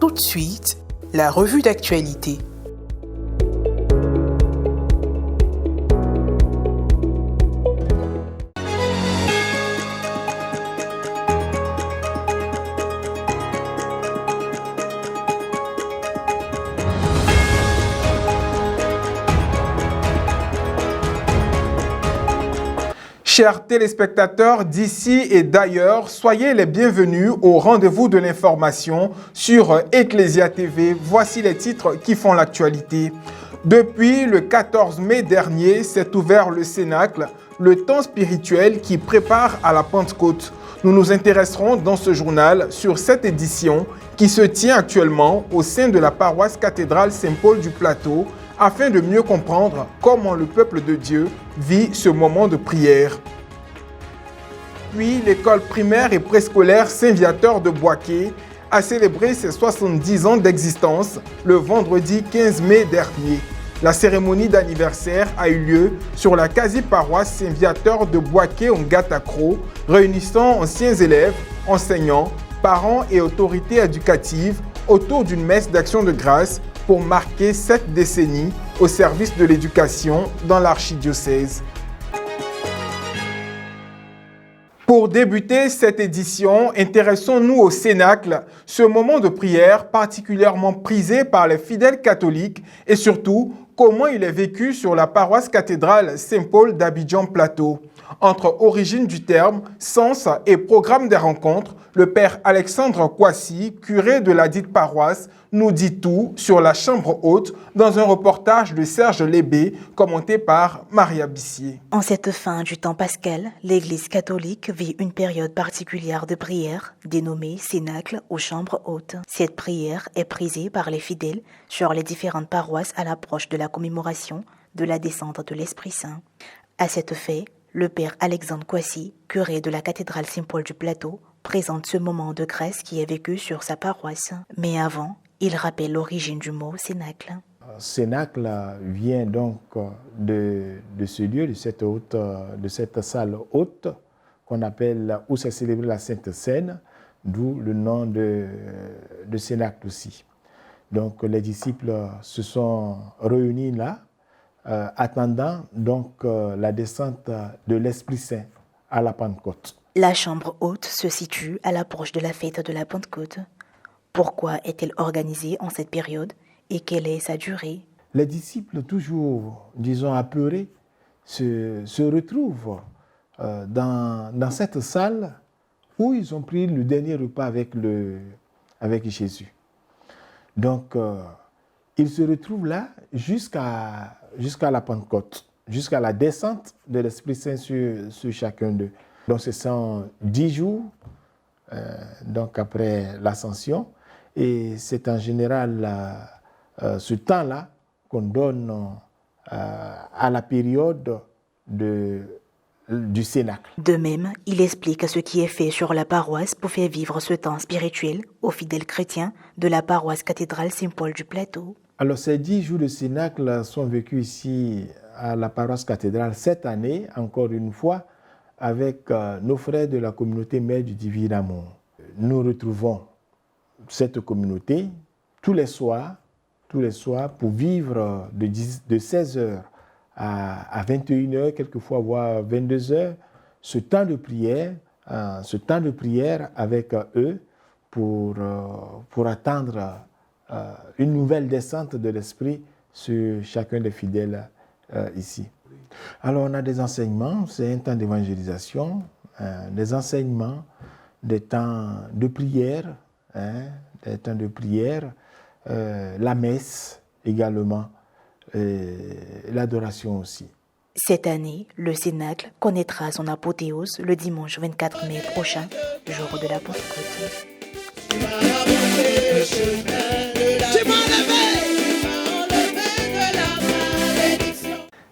Tout de suite, la revue d'actualité. Chers téléspectateurs d'ici et d'ailleurs, soyez les bienvenus au rendez-vous de l'information sur Ecclesia TV. Voici les titres qui font l'actualité. Depuis le 14 mai dernier, s'est ouvert le Cénacle, le temps spirituel qui prépare à la Pentecôte. Nous nous intéresserons dans ce journal sur cette édition qui se tient actuellement au sein de la paroisse cathédrale Saint-Paul du Plateau, afin de mieux comprendre comment le peuple de Dieu vit ce moment de prière. Puis, l'école primaire et préscolaire Saint-Viateur de Boaké a célébré ses 70 ans d'existence le vendredi 15 mai dernier. La cérémonie d'anniversaire a eu lieu sur la quasi-paroisse Saint-Viateur de Boaké en Gatakro, réunissant anciens élèves, enseignants, parents et autorités éducatives autour d'une messe d'action de grâce pour marquer 7 décennies au service de l'éducation dans l'archidiocèse. Pour débuter cette édition, intéressons-nous au Cénacle, ce moment de prière particulièrement prisé par les fidèles catholiques et surtout, comment il est vécu sur la paroisse cathédrale Saint-Paul d'Abidjan-Plateau. Entre origine du terme, sens et programme des rencontres, le père Alexandre Kwasi, curé de la dite paroisse, nous dit tout sur la chambre haute dans un reportage de Serge Lébé, commenté par Maria Bissier. En cette fin du temps pascal, l'Église catholique vit une période particulière de prière, dénommée Cénacle aux chambres hautes. Cette prière est prisée par les fidèles sur les différentes paroisses à l'approche de la commémoration de la descente de l'Esprit Saint. À cet effet, le père Alexandre Kwasi, curé de la cathédrale Saint-Paul du Plateau, présente ce moment de grâce qui est vécu sur sa paroisse. Mais avant, il rappelle l'origine du mot Cénacle. Cénacle vient donc de ce lieu, de cette salle haute qu'on appelle où s'est célébrée la Sainte Seine, d'où le nom de Cénacle aussi. Donc les disciples se sont réunis là, attendant donc la descente de l'Esprit Saint à la Pentecôte. La chambre haute se situe à l'approche de la fête de la Pentecôte. Pourquoi est-elle organisée en cette période et quelle est sa durée? Les disciples, toujours, disons, apeurés, se retrouvent dans cette salle où ils ont pris le dernier repas avec Jésus. Donc, ils se retrouvent là jusqu'à la Pentecôte, jusqu'à la descente de l'Esprit Saint sur chacun d'eux. Donc, ce sont 10 jours donc après l'Ascension. Et c'est en général ce temps-là qu'on donne à la période du Cénacle. De même, il explique ce qui est fait sur la paroisse pour faire vivre ce temps spirituel aux fidèles chrétiens de la paroisse cathédrale Saint-Paul du Plateau. Alors, ces 10 jours de Cénacle sont vécus ici à la paroisse cathédrale cette année, encore une fois, avec nos frères de la communauté Mère du Divin Amour. Nous retrouvons cette communauté tous les soirs pour vivre de 16h à 21h, quelquefois voire 22h, ce temps de prière avec eux pour attendre une nouvelle descente de l'Esprit sur chacun des fidèles ici. Alors on a des enseignements, c'est un temps d'évangélisation, des enseignements, des temps de prière, la messe également, l'adoration aussi. Cette année, le Cénacle connaîtra son apothéose le dimanche 24 mai prochain, jour de la Pentecôte.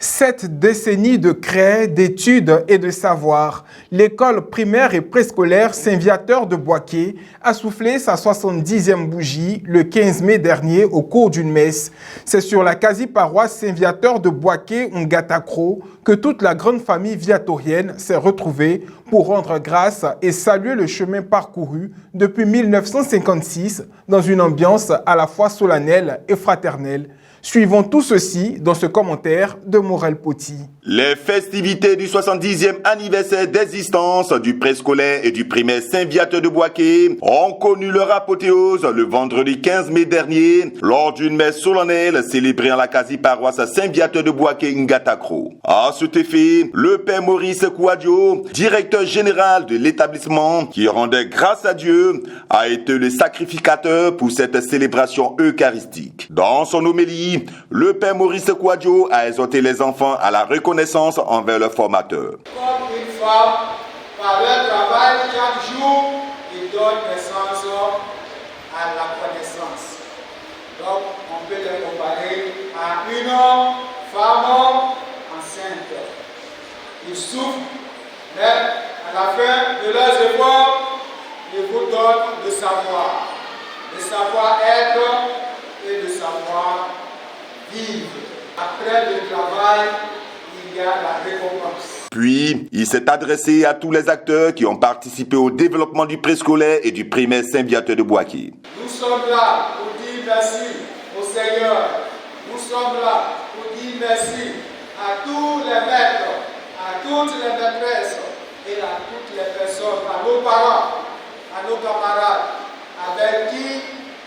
7 décennies de craie, d'études et de savoir. l'école primaire et préscolaire Saint-Viateur de Boaké a soufflé sa 70e bougie le 15 mai dernier au cours d'une messe. C'est sur la quasi-paroisse Saint-Viateur de Boaké-Ngatakro que toute la grande famille viatorienne s'est retrouvée pour rendre grâce et saluer le chemin parcouru depuis 1956 dans une ambiance à la fois solennelle et fraternelle. Suivons tout ceci dans ce commentaire de Morel Poti. Les festivités du 70e anniversaire d'existence du préscolaire et du primaire Saint-Viateur de Boaké ont connu leur apothéose le vendredi 15 mai dernier lors d'une messe solennelle célébrée en la quasi-paroisse Saint-Viateur de Boaké-Ngatakro. À cet effet, le père Maurice Kouadio, directeur général de l'établissement qui rendait grâce à Dieu, a été le sacrificateur pour cette célébration eucharistique. Dans son homélie, le père Maurice Kouadio a exhorté les enfants à la reconnaissance envers leur formateur. Comme une femme, par leur travail, chaque jour, ils donnent naissance à la connaissance. Donc, on peut les comparer à une femme enceinte. Ils souffrent, mais à la fin de leurs efforts, ils vous donnent le savoir-être et le savoir vivre. Après le travail, il y a la récompense. Puis, il s'est adressé à tous les acteurs qui ont participé au développement du préscolaire et du primaire Saint-Viateur de Boaké. Nous sommes là pour dire merci au Seigneur. Nous sommes là pour dire merci à tous les maîtres, à toutes les maîtresses et à toutes les personnes, à nos parents, à nos camarades, avec qui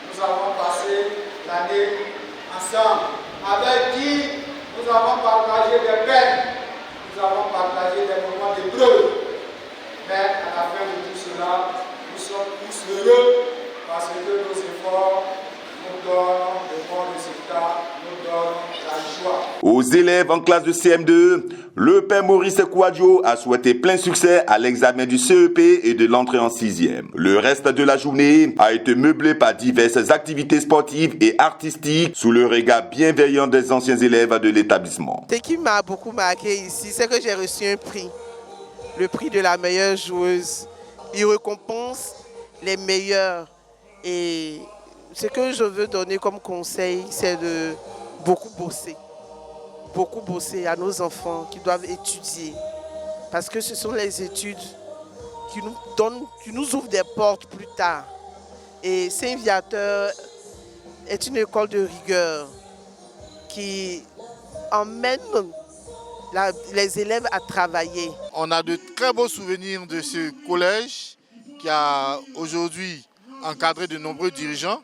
nous avons passé l'année ensemble, avec qui nous avons partagé des peines, nous avons partagé des moments d'épreuve. Mais à la fin de tout cela, nous sommes tous heureux parce que nos efforts nous donnent de bons résultats, nous donnent la joie. Aux élèves en classe de CM2, le père Maurice Kouadio a souhaité plein succès à l'examen du CEP et de l'entrée en 6e. Le reste de la journée a été meublé par diverses activités sportives et artistiques sous le regard bienveillant des anciens élèves de l'établissement. Ce qui m'a beaucoup marqué ici, c'est que j'ai reçu un prix, le prix de la meilleure joueuse. Il récompense les meilleurs. Et ce que je veux donner comme conseil, c'est de beaucoup bosser à nos enfants qui doivent étudier. Parce que ce sont les études qui nous ouvrent des portes plus tard. Et Saint-Viateur est une école de rigueur qui emmène les élèves à travailler. On a de très beaux souvenirs de ce collège qui a aujourd'hui encadré de nombreux dirigeants.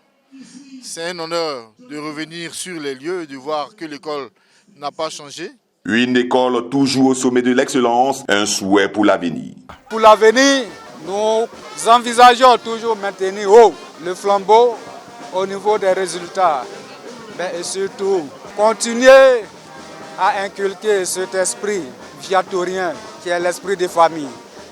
C'est un honneur de revenir sur les lieux et de voir que l'école n'a pas changé. Une école toujours au sommet de l'excellence, un souhait pour l'avenir. Pour l'avenir, nous envisageons toujours maintenir haut le flambeau au niveau des résultats. Mais et surtout, continuer à inculquer cet esprit viatorien qui est l'esprit de famille,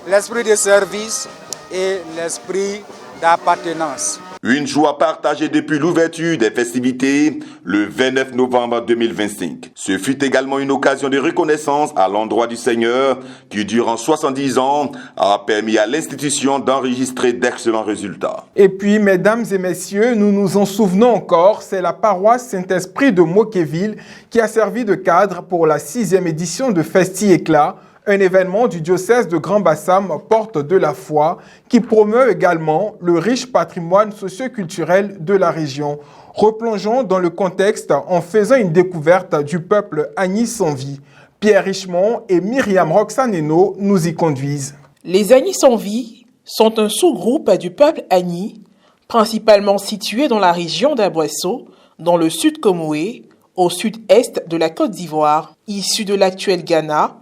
l'esprit de service et l'esprit d'appartenance. Une joie partagée depuis l'ouverture des festivités le 29 novembre 2025. Ce fut également une occasion de reconnaissance à l'endroit du Seigneur qui, durant 70 ans, a permis à l'institution d'enregistrer d'excellents résultats. Et puis, mesdames et messieurs, nous nous en souvenons encore, c'est la paroisse Saint-Esprit de Mokéville qui a servi de cadre pour la 6e édition de Festi Éclat, un événement du diocèse de Grand Bassam, porte de la foi, qui promeut également le riche patrimoine socio-culturel de la région. Replongeons dans le contexte en faisant une découverte du peuple Agni sans vie. Pierre Richemont et Myriam Roxaneno nous y conduisent. Les Agni sans vie sont un sous-groupe du peuple Agni, principalement situé dans la région d'Aboisseau, dans le sud Comoé, au sud-est de la Côte d'Ivoire. Issus de l'actuel Ghana,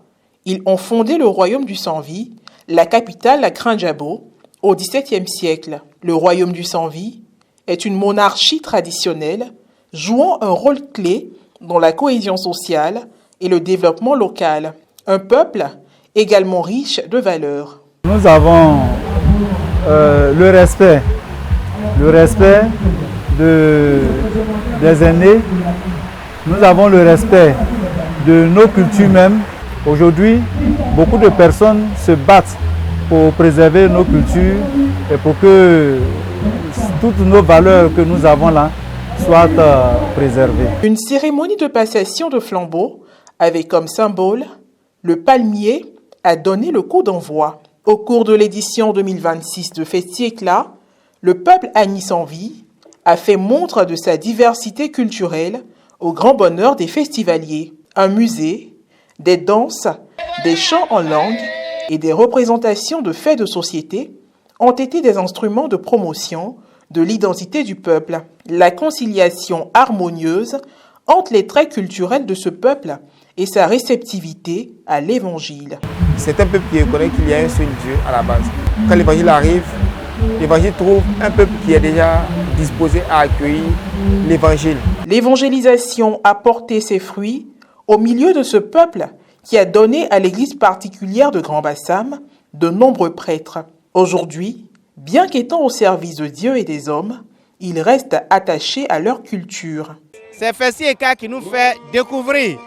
ils ont fondé le royaume du Sans-Vie, la capitale à Krinjabo, au XVIIe siècle. Le royaume du Sans-Vie est une monarchie traditionnelle jouant un rôle clé dans la cohésion sociale et le développement local. Un peuple également riche de valeurs. Nous avons le respect des aînés. Nous avons le respect de nos cultures même. Aujourd'hui, beaucoup de personnes se battent pour préserver nos cultures et pour que toutes nos valeurs que nous avons là soient préservées. Une cérémonie de passation de flambeau avec comme symbole le palmier a donné le coup d'envoi. Au cours de l'édition 2026 de Festi-Éclat, le peuple Agni sans vie a fait montre de sa diversité culturelle au grand bonheur des festivaliers. Un musée, des danses, des chants en langue et des représentations de faits de société ont été des instruments de promotion de l'identité du peuple. La conciliation harmonieuse entre les traits culturels de ce peuple et sa réceptivité à l'évangile. C'est un peuple qui reconnaît qu'il y a un seul Dieu à la base. Quand l'évangile arrive, l'évangile trouve un peuple qui est déjà disposé à accueillir l'évangile. L'évangélisation a porté ses fruits au milieu de ce peuple qui a donné à l'église particulière de Grand Bassam de nombreux prêtres. Aujourd'hui, bien qu'étant au service de Dieu et des hommes, ils restent attachés à leur culture. C'est Festi-Éclat qui nous fait découvrir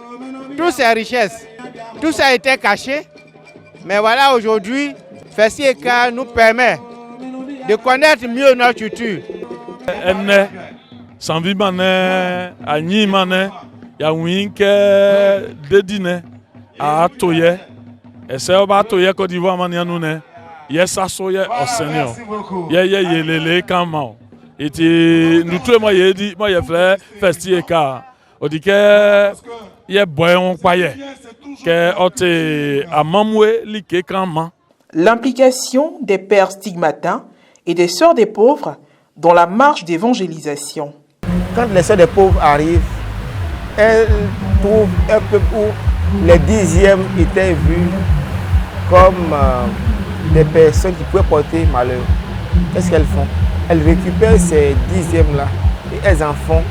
toutes ces richesses. Tout ça a été caché, mais voilà aujourd'hui, Festi-Éclat nous permet de connaître mieux notre culture. Sanvi mané, Agni mané, Yawinke dedine, a toye, et c'est au toye Côte d'Ivoire manianoune, yes asoye au Seigneur, ye lele kamao, et nous tous moi dit moi j'ai fait Festi-Éclat, on dit que ye boy on paye, que ote amamwe like kama. L'implication des pères stigmatins et des sœurs des pauvres dans la marche d'évangélisation. Quand les sœurs des pauvres arrivent, elles trouvent un peuple où les dixièmes étaient vus comme des personnes qui pouvaient porter malheur. Qu'est-ce qu'elles font? Elles récupèrent ces dixièmes-là et elles en font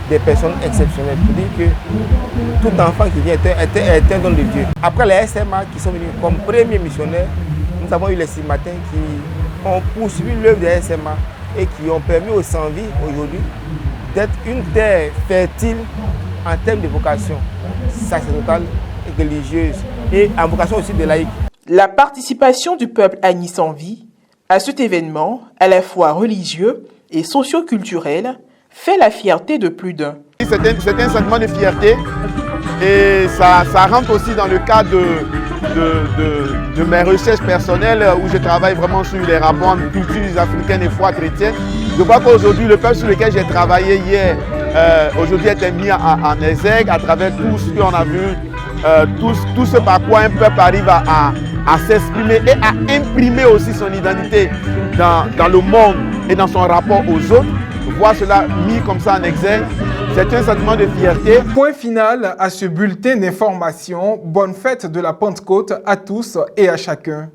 des personnes exceptionnelles. Pour dire que tout enfant qui vient est un don de Dieu. Après les SMA qui sont venus comme premiers missionnaires, nous avons eu les stigmatins qui ont poursuivi l'œuvre des SMA et qui ont permis aux sans-vie aujourd'hui d'être une terre fertile en termes de vocation sacerdotale et religieuse et en vocation aussi de laïque. La participation du peuple Agni sans vie à cet événement, à la fois religieux et socio-culturel, fait la fierté de plus d'un. C'est un sentiment de fierté et ça rentre aussi dans le cadre de mes recherches personnelles où je travaille vraiment sur les rapports entre cultures africaines et foi chrétienne. Je crois qu'aujourd'hui, le peuple sur lequel j'ai travaillé hier, aujourd'hui était mis en exergue à travers tout ce qu'on a vu, tout ce par quoi un peuple arrive à s'exprimer et à imprimer aussi son identité dans le monde et dans son rapport aux autres. Voir cela mis comme ça en exergue, c'est un sentiment de fierté. Point final à ce bulletin d'information. Bonne fête de la Pentecôte à tous et à chacun.